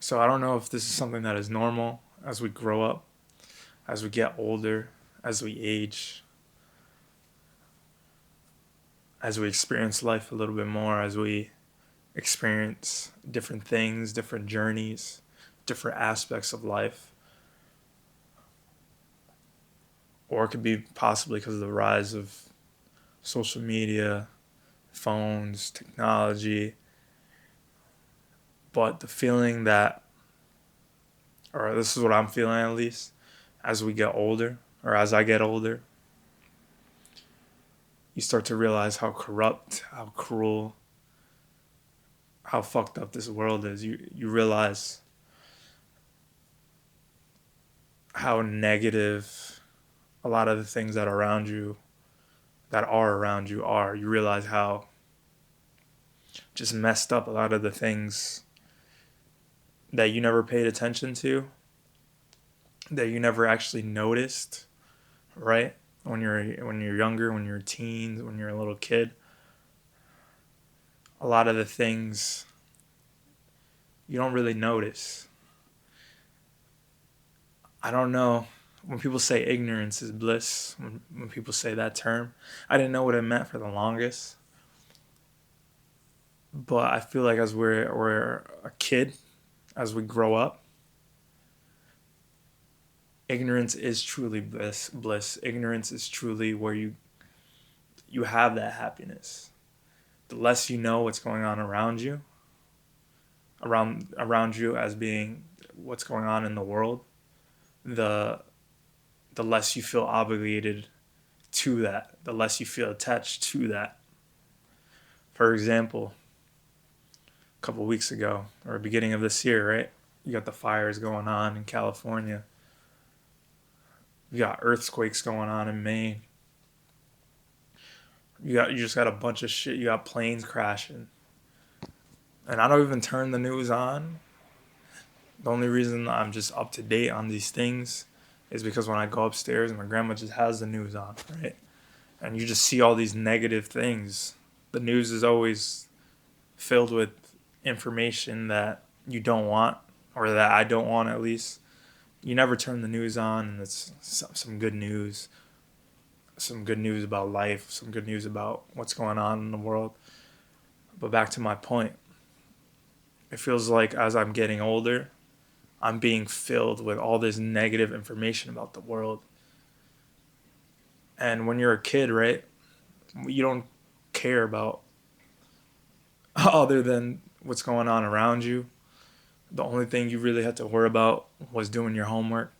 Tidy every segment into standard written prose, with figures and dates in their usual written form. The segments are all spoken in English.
So I don't know if this is something that is normal as we grow up, as we get older, as we age, as we experience life a little bit more, as we experience different things, different journeys, different aspects of life. Or it could be possibly because of the rise of social media, phones, technology. But the feeling that, or this is what I'm feeling at least, as we get older, or as I get older, you start to realize how corrupt, how cruel, how fucked up this world is. You realize how negative a lot of the things that are around you are. You realize how just messed up a lot of the things that you never paid attention to, that you never actually noticed, right? When you're younger, when you're a teen, when you're a little kid, a lot of the things you don't really notice. I don't know. When people say ignorance is bliss, when people say that term, I didn't know what it meant for the longest. But I feel like as we're a kid, as we grow up, ignorance is truly bliss. Ignorance is truly where you have that happiness. The less you know what's going on around you as being what's going on in the world, the the less you feel obligated to that, the less you feel attached to that. For example, a couple of weeks ago or beginning of this year, right? You got the fires going on in California. You got earthquakes going on in Maine. You just got a bunch of shit. You got planes crashing. And I don't even turn the news on. The only reason I'm just up to date on these things is because when I go upstairs and my grandma just has the news on, right? And you just see all these negative things. The news is always filled with information that you don't want, or that I don't want at least. You never turn the news on and it's some good news about life, some good news about what's going on in the world. But back to my point, it feels like as I'm getting older, I'm being filled with all this negative information about the world. And when you're a kid, right, you don't care about other than what's going on around you. The only thing you really had to worry about was doing your homework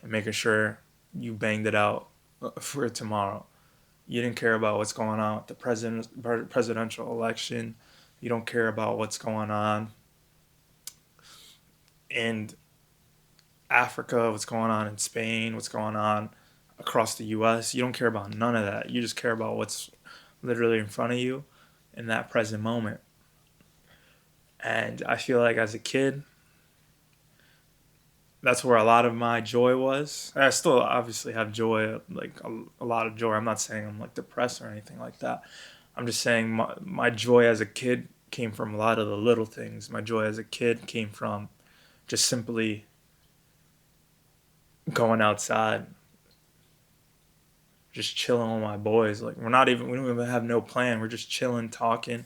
and making sure you banged it out for tomorrow. You didn't care about what's going on with the presidential election. You don't care about what's going on in Africa, what's going on in Spain, what's going on across the US. You don't care about none of that. You just care about what's literally in front of you in that present moment. And I feel like as a kid, that's where a lot of my joy was. I still obviously have joy, like a lot of joy. I'm not saying I'm like depressed or anything like that. I'm just saying my joy as a kid came from a lot of the little things. My joy as a kid came from just simply going outside, just chilling with my boys. Like we don't even have no plan. We're just chilling, talking,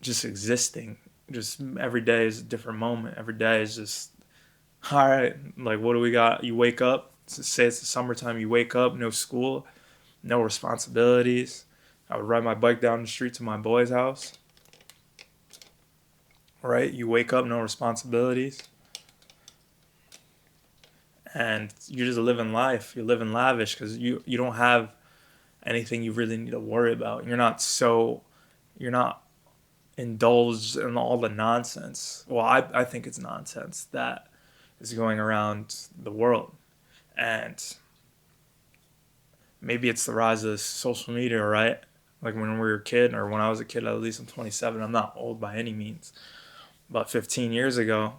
just existing. Just every day is a different moment. Every day is just all right. Like what do we got? You wake up. Say it's the summertime. You wake up, no school, no responsibilities. I would ride my bike down the street to my boy's house. Right? You wake up, no responsibilities, and you're just living life. You're living lavish because you don't have anything you really need to worry about. You're not indulged in all the nonsense. Well, I think it's nonsense that is going around the world. And maybe it's the rise of social media, right? Like when we were a kid, or when I was a kid, at least I'm 27. I'm not old by any means. But 15 years ago,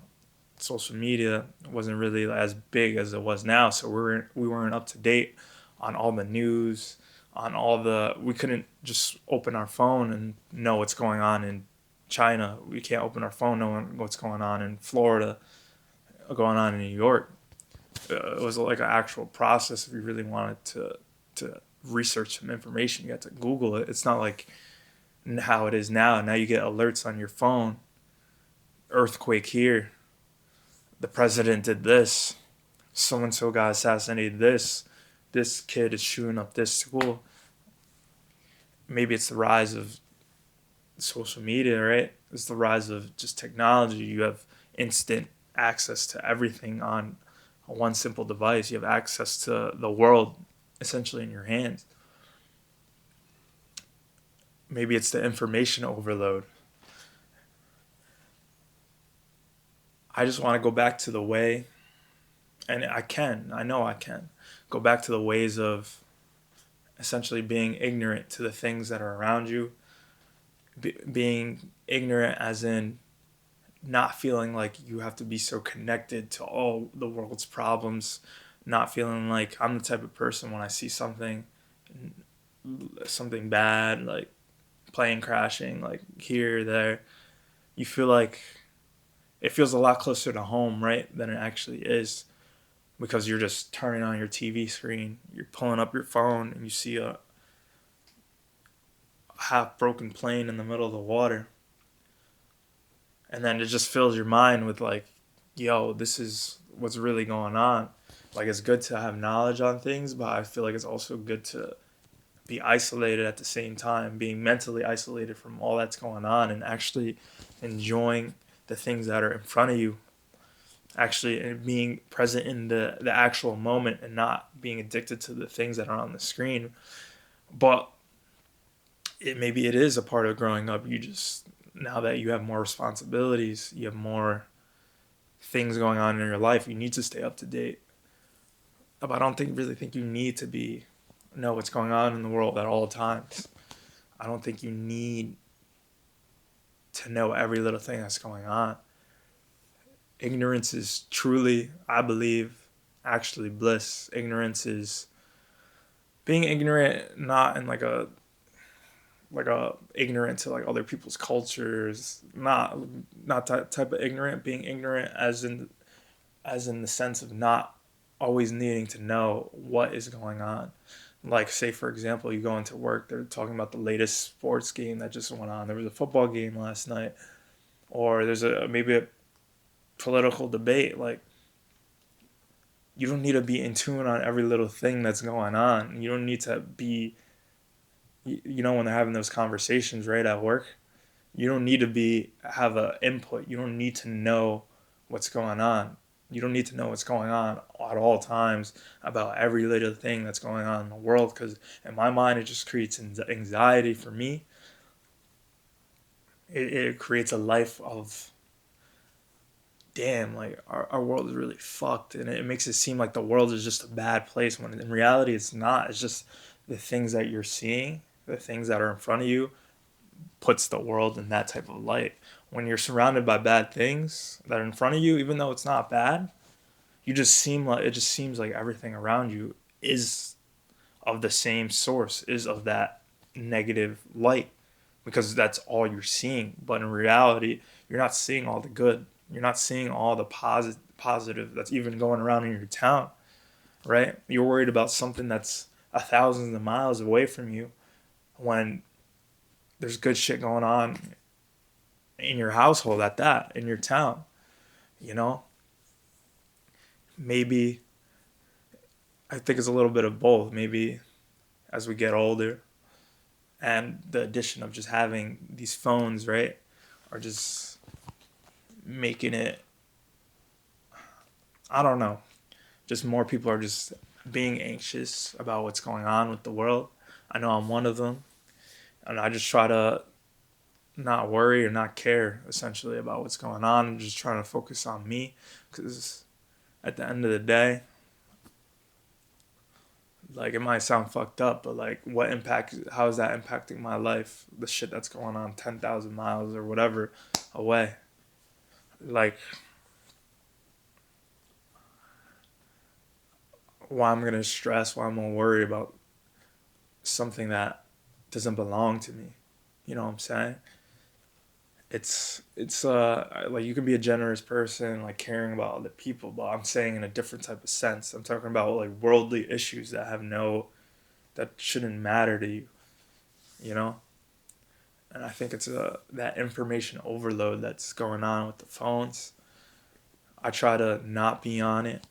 social media wasn't really as big as it was now. So we weren't up to date on all the news, on all the. We couldn't just open our phone and know what's going on in China. We can't open our phone knowing what's going on in Florida, going on in New York. It was like an actual process. If you really wanted to research some information, you had to Google it. It's not like how it is now. Now you get alerts on your phone. Earthquake here. The president did this. So and so got assassinated. This kid is shooting up this school. Maybe it's the rise of social media, right? It's the rise of just technology. You have instant access to everything on one simple device. You have access to the world essentially in your hands. Maybe it's the information overload. I just want to go back to the way, and I know I can, go back to the ways of essentially being ignorant to the things that are around you, being ignorant as in not feeling like you have to be so connected to all the world's problems, not feeling like I'm the type of person when I see something bad, like plane crashing, like here, there, you feel like it feels a lot closer to home, right, than it actually is because you're just turning on your TV screen, you're pulling up your phone, and you see a half broken plane in the middle of the water. And then it just fills your mind with like, yo, this is what's really going on. Like it's good to have knowledge on things, but I feel like it's also good to be isolated at the same time, being mentally isolated from all that's going on and actually enjoying the things that are in front of you, actually and being present in the actual moment and not being addicted to the things that are on the screen. But maybe it is a part of growing up. You just, now that you have more responsibilities, you have more things going on in your life, you need to stay up to date. But I don't really think you need to know what's going on in the world at all times. I don't think you need to know every little thing that's going on. Ignorance is truly, I believe, actually bliss. Ignorance is being ignorant, not in like a ignorant to like other people's cultures, not that type of ignorant, being ignorant as in the sense of not always needing to know what is going on. Like, say for example, you go into work, they're talking about the latest sports game that just went on. There was a football game last night, or there's maybe a political debate. Like, you don't need to be in tune on every little thing that's going on. You don't need to be, when they're having those conversations right at work, you don't need to have a input. You don't need to know what's going on. You don't need to know what's going on at all times about every little thing that's going on in the world, because in my mind it just creates anxiety for me. It creates a life of, damn, like our world is really fucked, and it makes it seem like the world is just a bad place when in reality it's not. It's just the things that you're seeing, the things that are in front of you, puts the world in that type of light. When you're surrounded by bad things that are in front of you, even though it's not bad, it just seems like everything around you is of the same source, is of that negative light, because that's all you're seeing. But in reality, you're not seeing all the good. You're not seeing all the positive that's even going around in your town, right? You're worried about something that's a thousands of miles away from you when there's good shit going on in your household, at that, in your town, you know? Maybe, I think it's a little bit of both. Maybe as we get older and the addition of just having these phones, right, are just making it, I don't know, just more people are just being anxious about what's going on with the world. I know I'm one of them. And I just try to not worry or not care essentially about what's going on. I'm just trying to focus on me, because at the end of the day, like, it might sound fucked up, but like, how is that impacting my life? The shit that's going on 10,000 miles or whatever away. Like, why I'm gonna stress, why I'm gonna worry about something that doesn't belong to me. You know what I'm saying? it's like you can be a generous person, like caring about other people, but I'm saying in a different type of sense. I'm talking about like worldly issues that shouldn't matter to you, you know? And I think it's that information overload that's going on with the phones. I try to not be on it.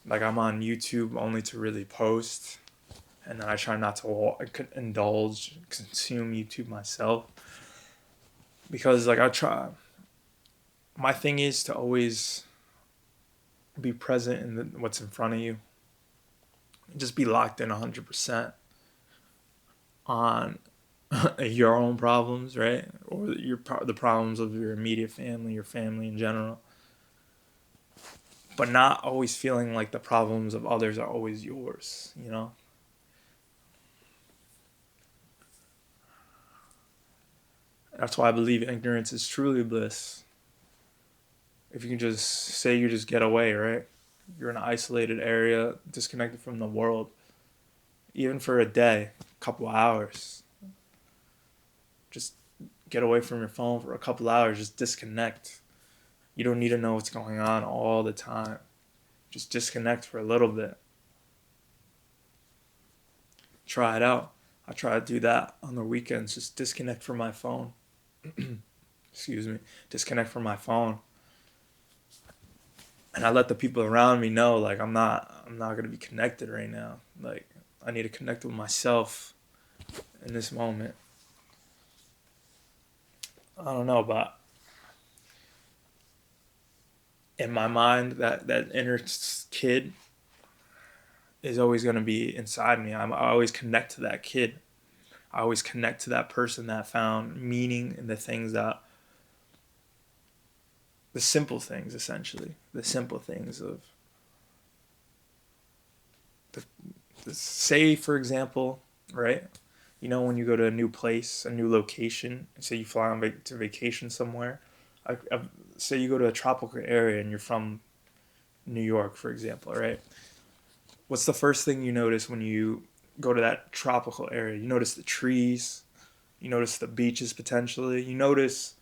Like I'm on YouTube only to really post, and then I try not to indulge, consume YouTube myself, because like I try. My thing is to always be present in what's in front of you. Just be locked in 100% on your own problems, right? Or the problems of your immediate family, your family in general. But not always feeling like the problems of others are always yours, you know? That's why I believe ignorance is truly bliss. If you can just say you just get away, right? You're in an isolated area, disconnected from the world, even for a day, a couple hours. Just get away from your phone for a couple hours, just disconnect. You don't need to know what's going on all the time. Just disconnect for a little bit. Try it out. I try to do that on the weekends, just disconnect from my phone. Excuse me. Disconnect from my phone. And I let the people around me know like I'm not going to be connected right now. Like I need to connect with myself in this moment. I don't know, but in my mind that inner kid is always going to be inside me. I always connect to that kid. I always connect to that person that found meaning in the things that, the simple things, essentially. The simple things of, the, say, for example, right? You know, when you go to a new place, a new location, say you fly on to vacation somewhere, say you go to a tropical area and you're from New York, for example, right? What's the first thing you notice when you go to that tropical area? You notice the trees, you notice the beaches potentially, you notice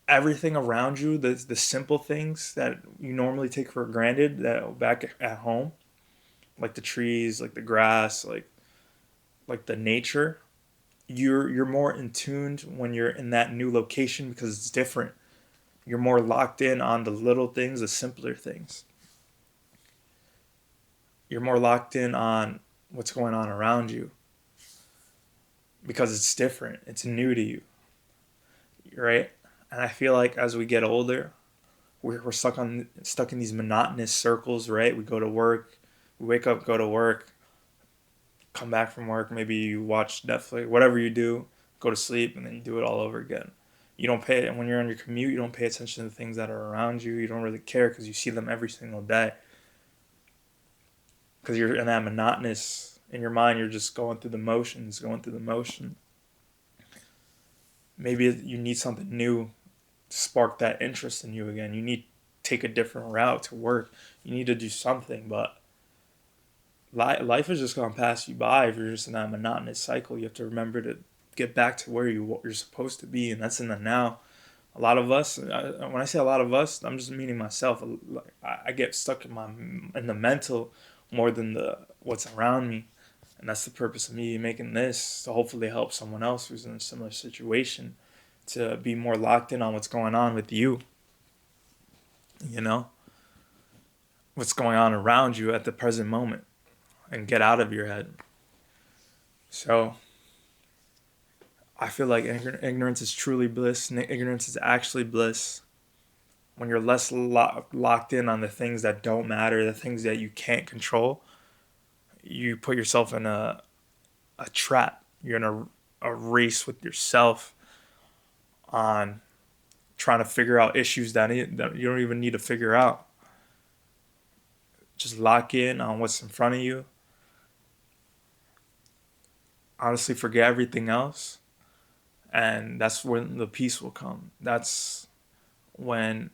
everything around you, the simple things that you normally take for granted that back at home, like the trees, like the grass, like the nature. You're more in tuned when you're in that new location because it's different. You're more locked in on the little things, the simpler things. You're more locked in on what's going on around you because it's different. It's new to you, right? And I feel like as we get older, we're stuck in these monotonous circles, right? We go to work, we wake up, go to work, come back from work, maybe you watch Netflix, whatever you do, go to sleep, and then you do it all over again. You don't pay, and when you're on your commute, you don't pay attention to the things that are around you. You don't really care because you see them every single day. Because you're in that monotonous, in your mind, you're just going through the motions, going through the motion. Maybe you need something new to spark that interest in you again. You need to take a different route to work. You need to do something, but life is just gonna pass you by if you're just in that monotonous cycle. You have to remember to get back to where you're supposed to be, and that's in the now. A lot of us, when I say a lot of us, I'm just meaning myself. I get stuck in the mental more than the what's around me, and that's the purpose of me making this, to hopefully help someone else who's in a similar situation to be more locked in on what's going on with you. You know what's going on around you at the present moment, and get out of your head. So I feel like ignorance is truly bliss. Ignorance is actually bliss when you're less locked in on the things that don't matter, the things that you can't control. You put yourself in a trap. You're in a race with yourself on trying to figure out issues that you don't even need to figure out. Just lock in on what's in front of you. Honestly, forget everything else. And that's when the peace will come. That's when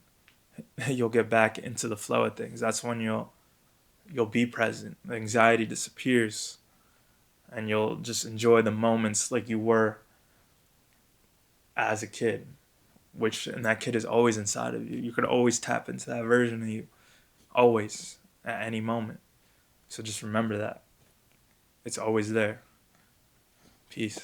you'll get back into the flow of things. That's when you'll be present. The anxiety disappears, and you'll just enjoy the moments like you were as a kid, and that kid is always inside of you. You could always tap into that version of you, always, at any moment. So just remember that. It's always there. Peace.